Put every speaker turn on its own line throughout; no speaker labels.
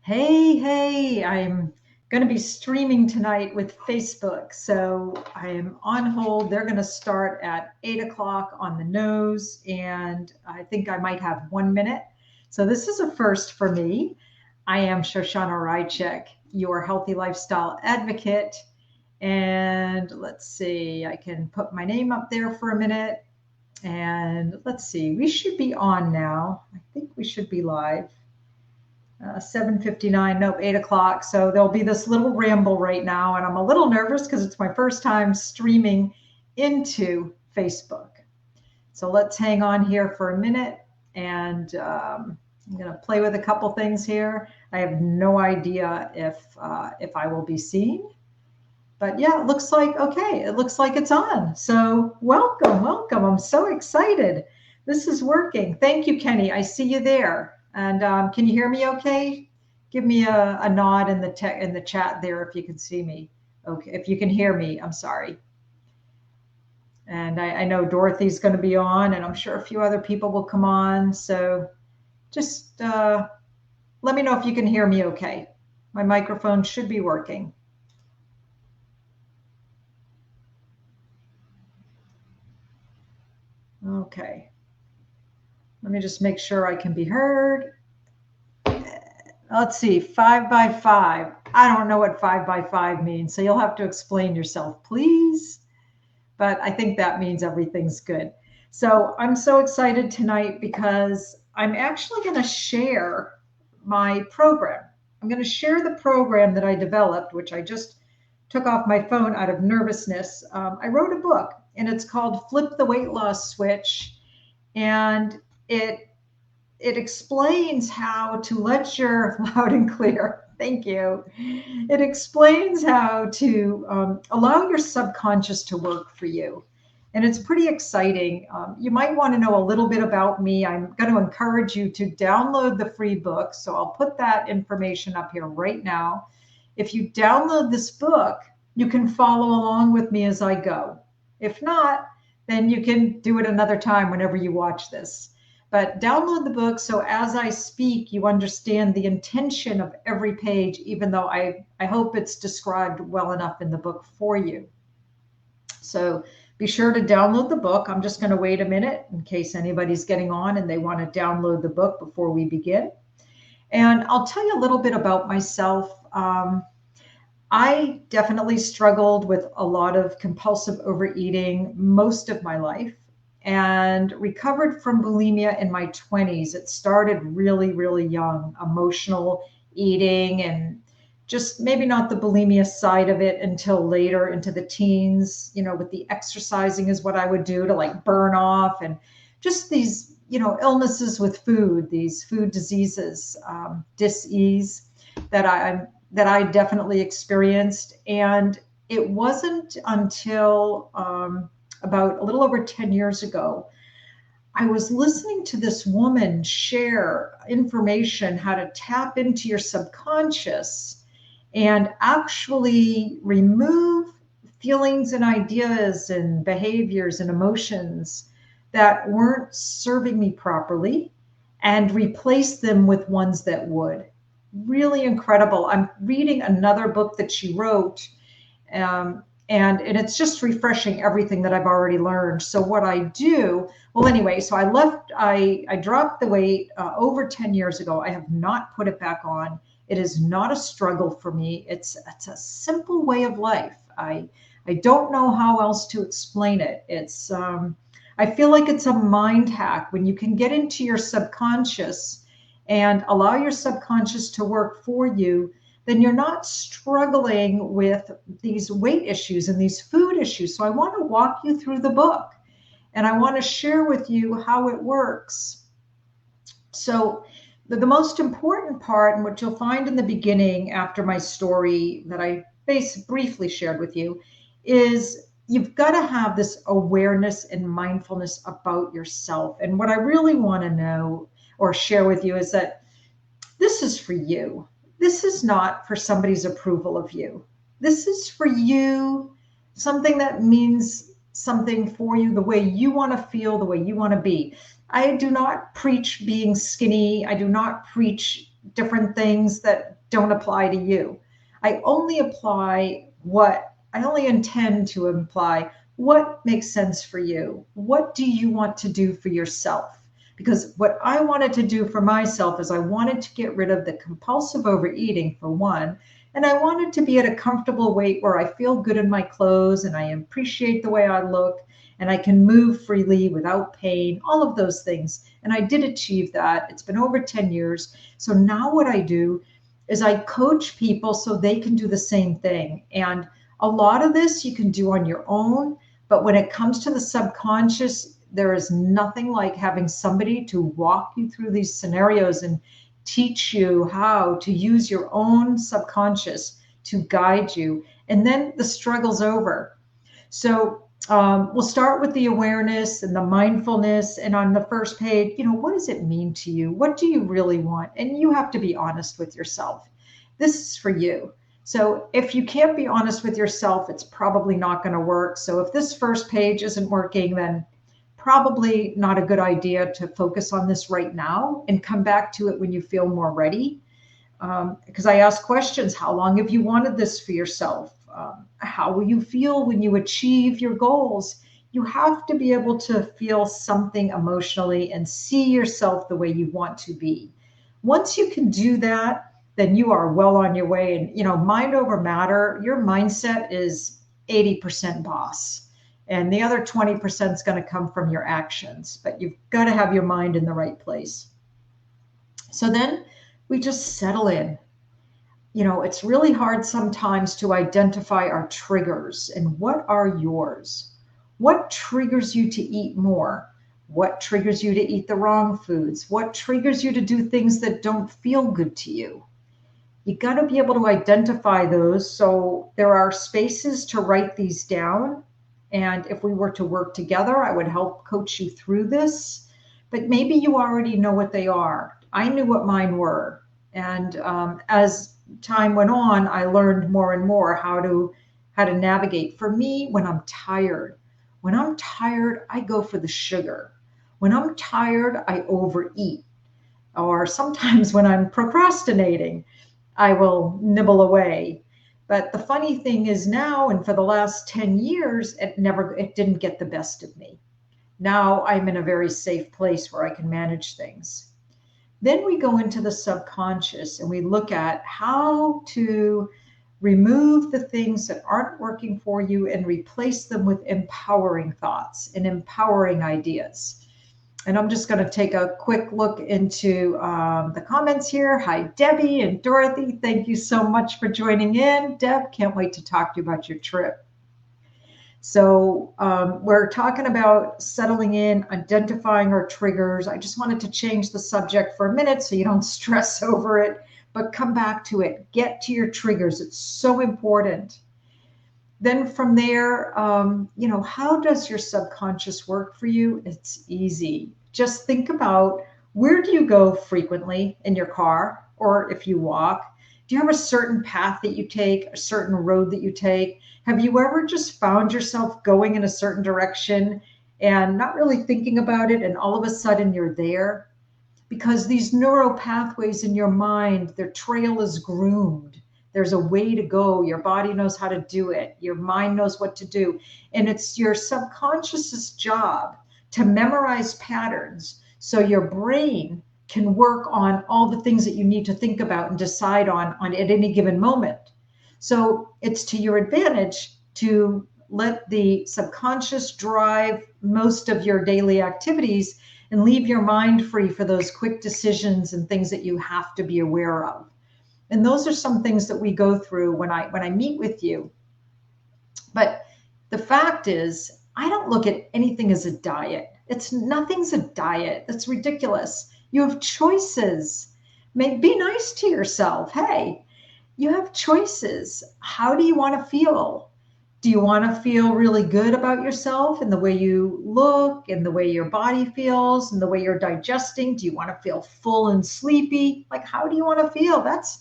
Hey, I'm going to be streaming tonight with Facebook. So I am on hold. They're going to start at 8 o'clock on the nose, and I think I might have 1 minute. So this is a first for me. I am Shoshana Rychek, your healthy lifestyle advocate. And let's see, I can put my name up there for a minute. And let's see, we should be on now. I think we should be live. 7:59, nope, 8 o'clock. So there'll be this little ramble right now. And I'm a little nervous because it's my first time streaming into Facebook. So let's hang on here for a minute. And I'm going to play with a couple things here. I have no idea if I will be seen. But yeah, it looks like, okay, it looks like it's on. So welcome. I'm so excited. This is working. Thank you, Kenny. I see you there. And can you hear me okay? Give me a nod in the chat there if you can see me. Okay, if you can hear me, I'm sorry. And I know Dorothy's going to be on, and I'm sure a few other people will come on. So just let me know if you can hear me okay. My microphone should be working. Okay. Let me just make sure I can be heard. Let's see, 5 by 5. I don't know what 5 by 5 means, so you'll have to explain yourself, please. But I think that means everything's good. So I'm so excited tonight because I'm actually going to share my program. I'm going to share the program that I developed, which I just took off my phone out of nervousness. I wrote a book, and it's called Flip the Weight Loss Switch. And it explains how to let your loud and clear. Thank you. It explains how to allow your subconscious to work for you. And it's pretty exciting. You might want to know a little bit about me. I'm going to encourage you to download the free book. So I'll put that information up here right now. If you download this book, you can follow along with me as I go. If not, then you can do it another time whenever you watch this. But download the book so as I speak, you understand the intention of every page, even though I hope it's described well enough in the book for you. So be sure to download the book. I'm just going to wait a minute in case anybody's getting on and they want to download the book before we begin. And I'll tell you a little bit about myself. I definitely struggled with a lot of compulsive overeating most of my life and recovered from bulimia in my 20s. It started really, really young, emotional eating, and just maybe not the bulimia side of it until later into the teens, with the exercising is what I would do to like burn off, and just these, illnesses with food, these food diseases, dis-ease that I definitely experienced. And it wasn't until about a little over 10 years ago, I was listening to this woman share information how to tap into your subconscious and actually remove feelings and ideas and behaviors and emotions that weren't serving me properly and replace them with ones that would. Really incredible. I'm reading another book that she wrote, and it's just refreshing everything that I've already learned. So what I do, well, anyway, so I dropped the weight over 10 years ago. I have not put it back on. It is not a struggle for me. It's a simple way of life. I don't know how else to explain it. It's I feel like it's a mind hack when you can get into your subconscious and allow your subconscious to work for you. Then you're not struggling with these weight issues and these food issues. So I want to walk you through the book, and I want to share with you how it works. So the most important part, and what you'll find in the beginning after my story that I briefly shared with you, is you've got to have this awareness and mindfulness about yourself. And what I really want to know or share with you is that this is for you. This is not for somebody's approval of you. This is for you, something that means something for you, the way you want to feel, the way you want to be. I do not preach being skinny. I do not preach different things that don't apply to you. I only intend to imply what makes sense for you. What do you want to do for yourself? Because what I wanted to do for myself is I wanted to get rid of the compulsive overeating, for one, and I wanted to be at a comfortable weight where I feel good in my clothes and I appreciate the way I look and I can move freely without pain, all of those things. And I did achieve that. It's been over 10 years. So now what I do is I coach people so they can do the same thing. And a lot of this you can do on your own, but when it comes to the subconscious, there is nothing like having somebody to walk you through these scenarios and teach you how to use your own subconscious to guide you. And then the struggle's over. So we'll start with the awareness and the mindfulness. And on the first page, what does it mean to you? What do you really want? And you have to be honest with yourself. This is for you. So if you can't be honest with yourself, it's probably not going to work. So if this first page isn't working, then probably not a good idea to focus on this right now and come back to it when you feel more ready. Because I ask questions. How long have you wanted this for yourself? How will you feel when you achieve your goals? You have to be able to feel something emotionally and see yourself the way you want to be. Once you can do that, then you are well on your way. And, mind over matter, your mindset is 80% boss. And the other 20% is going to come from your actions. But you've got to have your mind in the right place. So then we just settle in. It's really hard sometimes to identify our triggers. And what are yours? What triggers you to eat more? What triggers you to eat the wrong foods? What triggers you to do things that don't feel good to you? You got to be able to identify those. So there are spaces to write these down. And if we were to work together, I would help coach you through this. But maybe you already know what they are. I knew what mine were. And as time went on, I learned more and more how to navigate. For me, when I'm tired, I go for the sugar. When I'm tired, I overeat. Or sometimes when I'm procrastinating, I will nibble away. But the funny thing is now, and for the last 10 years, it didn't get the best of me. Now I'm in a very safe place where I can manage things. Then we go into the subconscious and we look at how to remove the things that aren't working for you and replace them with empowering thoughts and empowering ideas. And I'm just going to take a quick look into the comments here. Hi, Debbie and Dorothy. Thank you so much for joining in. Deb, can't wait to talk to you about your trip. So we're talking about settling in, identifying our triggers. I just wanted to change the subject for a minute so you don't stress over it, but come back to it. Get to your triggers. It's so important. Then from there, how does your subconscious work for you? It's easy. Just think about, where do you go frequently in your car, or if you walk? Do you have a certain path that you take, a certain road that you take? Have you ever just found yourself going in a certain direction and not really thinking about it, and all of a sudden you're there? Because these neural pathways in your mind, their trail is groomed. There's a way to go. Your body knows how to do it. Your mind knows what to do. And it's your subconscious's job to memorize patterns so your brain can work on all the things that you need to think about and decide on at any given moment. So it's to your advantage to let the subconscious drive most of your daily activities and leave your mind free for those quick decisions and things that you have to be aware of. And those are some things that we go through when I meet with you. But the fact is, I don't look at anything as a diet. Nothing's a diet. That's ridiculous. You have choices. Be nice to yourself. Hey, you have choices. How do you want to feel? Do you want to feel really good about yourself and the way you look and the way your body feels and the way you're digesting? Do you want to feel full and sleepy? Like, how do you want to feel? That's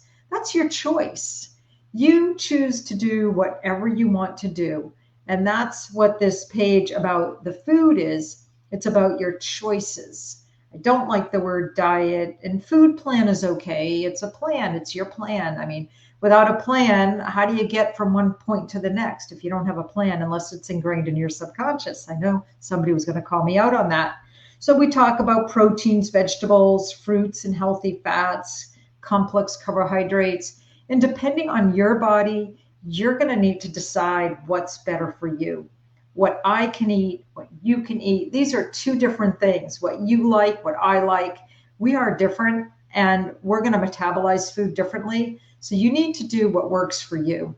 your choice. You choose to do whatever you want to do. And that's what this page about the food is. It's about your choices. I don't like the word diet, and food plan is okay. It's a plan. It's your plan. I mean, without a plan, how do you get from one point to the next if you don't have a plan, unless it's ingrained in your subconscious? I know somebody was going to call me out on that. So we talk about proteins, vegetables, fruits, and healthy fats, complex carbohydrates. And depending on your body, you're going to need to decide what's better for you. What I can eat, what you can eat. These are two different things. What you like, what I like. We are different, and we're going to metabolize food differently. So you need to do what works for you.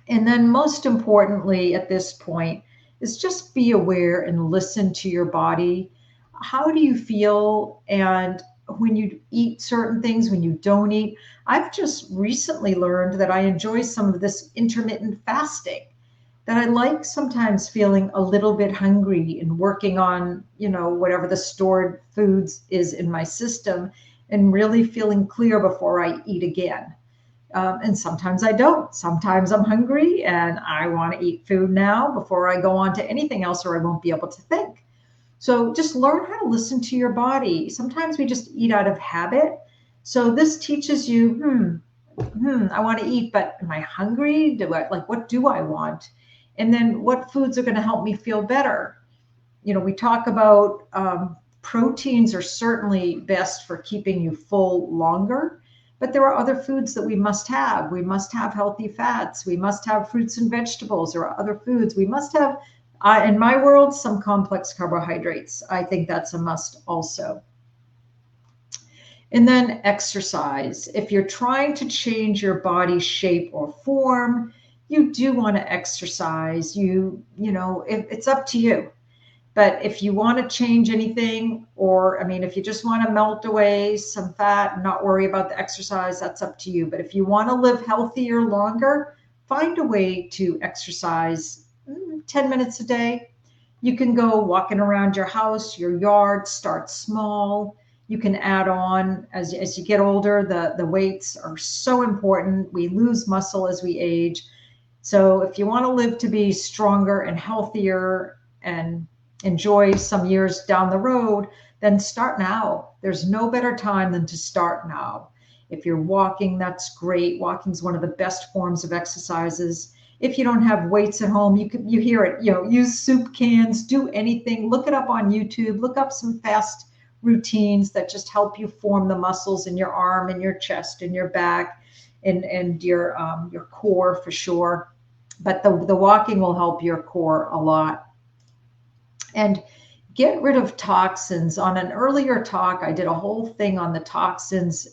And then most importantly at this point is just be aware and listen to your body. How do you feel? And when you eat certain things, when you don't eat, I've just recently learned that I enjoy some of this intermittent fasting, that I like sometimes feeling a little bit hungry and working on, whatever the stored foods is in my system and really feeling clear before I eat again. And sometimes I don't. Sometimes I'm hungry and I want to eat food now before I go on to anything else, or I won't be able to think. So just learn how to listen to your body. Sometimes we just eat out of habit. So this teaches you, I want to eat, but am I hungry? What do I want? And then what foods are going to help me feel better? We talk about proteins are certainly best for keeping you full longer. But there are other foods that we must have. We must have healthy fats. We must have fruits and vegetables. There are other foods. We must have, in my world, some complex carbohydrates. I think that's a must also. And then exercise. If you're trying to change your body shape or form, you do want to exercise. It's up to you. But if you want to change anything, if you just want to melt away some fat and not worry about the exercise, that's up to you. But if you want to live healthier longer, find a way to exercise 10 minutes a day. You can go walking around your house, your yard, start small. You can add on as you get older. The weights are so important. We lose muscle as we age. So if you want to live to be stronger and healthier and enjoy some years down the road, then start now. There's no better time than to start now. If you're walking, that's great. Walking is one of the best forms of exercises. If you don't have weights at home, you hear it, use soup cans, do anything. Look it up on YouTube. Look up some fast routines that just help you form the muscles in your arm and your chest and your back and your core for sure. But the walking will help your core a lot. And get rid of toxins. On an earlier talk, I did a whole thing on the toxins.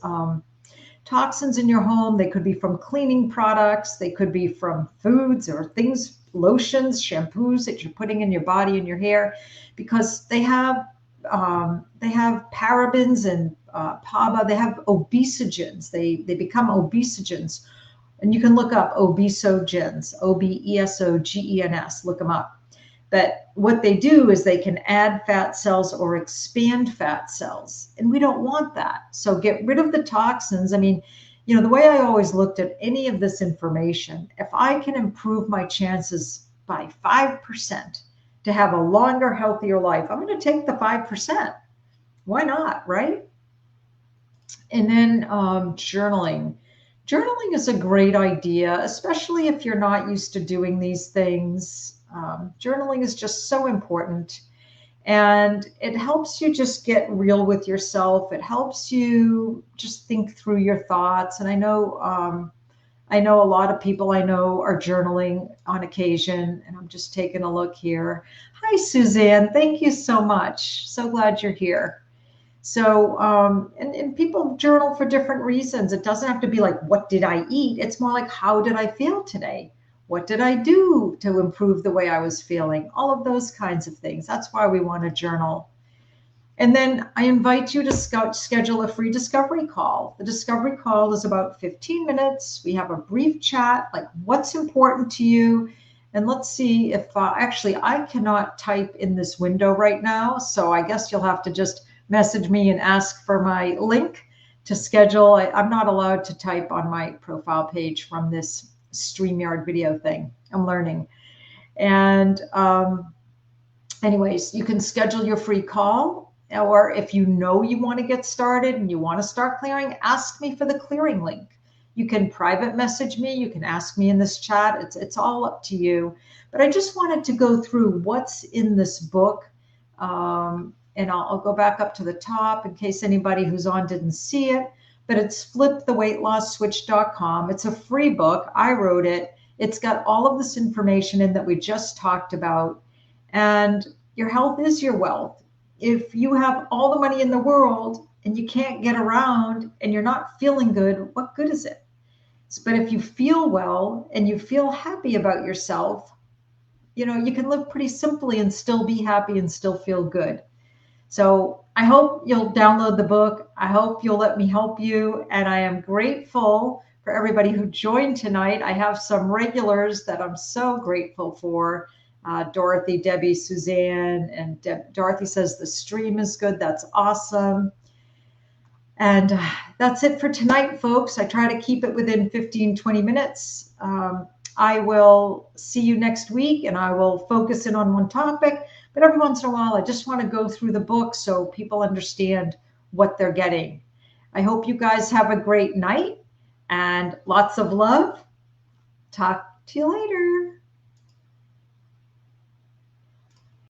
Toxins in your home, they could be from cleaning products, they could be from foods or things, lotions, shampoos that you're putting in your body and your hair, because they have parabens and PABA. They have obesogens. They become obesogens. And you can look up obesogens, OBESOGENS, look them up. But what they do is they can add fat cells or expand fat cells. And we don't want that. So get rid of the toxins. The way I always looked at any of this information, if I can improve my chances by 5% to have a longer, healthier life, I'm going to take the 5%. Why not, right? And then journaling. Journaling is a great idea, especially if you're not used to doing these things. Journaling is just so important, and it helps you just get real with yourself. It helps you just think through your thoughts. And I know a lot of people I know are journaling on occasion, and I'm just taking a look here. Hi, Suzanne. Thank you so much. So glad you're here. So, and people journal for different reasons. It doesn't have to be like, what did I eat? It's more like, how did I feel today? What did I do to improve the way I was feeling? All of those kinds of things. That's why we want to journal. And then I invite you to schedule a free discovery call. The discovery call is about 15 minutes. We have a brief chat, like what's important to you. And let's see if actually I cannot type in this window right now. So I guess you'll have to just message me and ask for my link to schedule. I'm not allowed to type on my profile page from this StreamYard video thing. I'm learning. And anyways, you can schedule your free call. Or if you know you want to get started and you want to start clearing, ask me for the clearing link. You can private message me. You can ask me in this chat. It's all up to you. But I just wanted to go through what's in this book. And I'll go back up to the top in case anybody who's on didn't see it. But it's fliptheweightlosswitch.com. It's a free book. I wrote it. It's got all of this information in that we just talked about. And your health is your wealth. If you have all the money in the world and you can't get around and you're not feeling good, what good is it? But if you feel well and you feel happy about yourself, you know, you can live pretty simply and still be happy and still feel good. So I hope you'll download the book. I hope you'll let me help you. And I am grateful for everybody who joined tonight. I have some regulars that I'm so grateful for. Dorothy, Debbie, Suzanne, and Dorothy says the stream is good. That's awesome. And that's it for tonight, folks. I try to keep it within 15, 20 minutes. I will see you next week, and I will focus in on one topic. But every once in a while, I just want to go through the book so people understand what they're getting. I hope you guys have a great night and lots of love. Talk to you later.